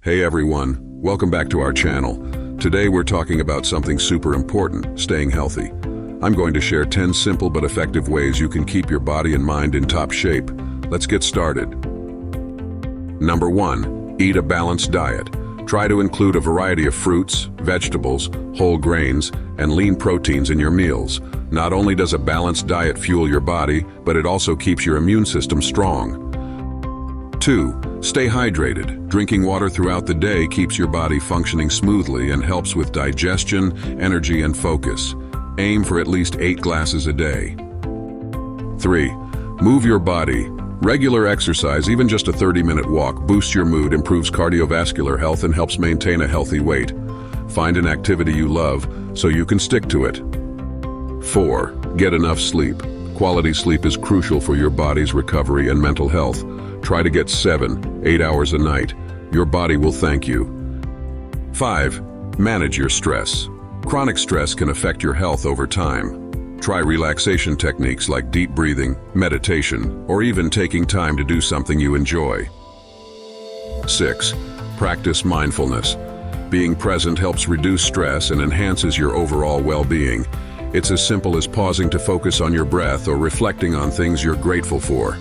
Hey everyone, welcome back to our channel. Today we're talking about something super important, staying healthy. I'm going to share 10 simple but effective ways you can keep your body and mind in top shape. Let's get started. Number 1, eat a balanced diet. Try to include a variety of fruits, vegetables, whole grains, and lean proteins in your meals. Not only does a balanced diet fuel your body, but it also keeps your immune system strong. 2. Stay hydrated. Drinking water throughout the day keeps your body functioning smoothly and helps with digestion, energy, and focus. Aim for at least 8 glasses a day. 3. Move your body. Regular exercise, even just a 30-minute walk, boosts your mood, improves cardiovascular health, and helps maintain a healthy weight. Find an activity you love so you can stick to it. 4. Get enough sleep. Quality sleep is crucial for your body's recovery and mental health. Try to get 7-8 hours a night. Your body will thank you. 5. Manage your stress. Chronic stress can affect your health over time. Try relaxation techniques like deep breathing, meditation, or even taking time to do something you enjoy. 6. Practice mindfulness. Being present helps reduce stress and enhances your overall well-being. It's as simple as pausing to focus on your breath or reflecting on things you're grateful for.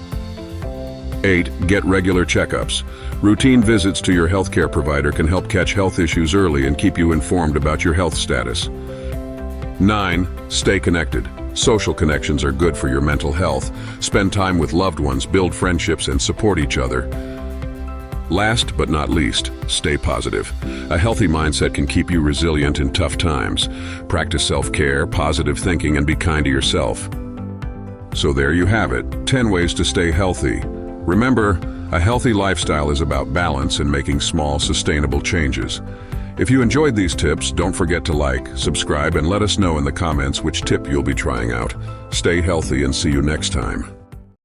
8. Get regular checkups. Routine visits to your healthcare provider can help catch health issues early and keep you informed about your health status. 9. Stay connected. Social connections are good for your mental health. Spend time with loved ones, build friendships, and support each other. Last but not least, stay positive. A healthy mindset can keep you resilient in tough times. Practice self-care, positive thinking, and be kind to yourself. So there you have it, 10 ways to stay healthy. Remember, a healthy lifestyle is about balance and making small, sustainable changes. If you enjoyed these tips, don't forget to like, subscribe, and let us know in the comments which tip you'll be trying out. Stay healthy and see you next time.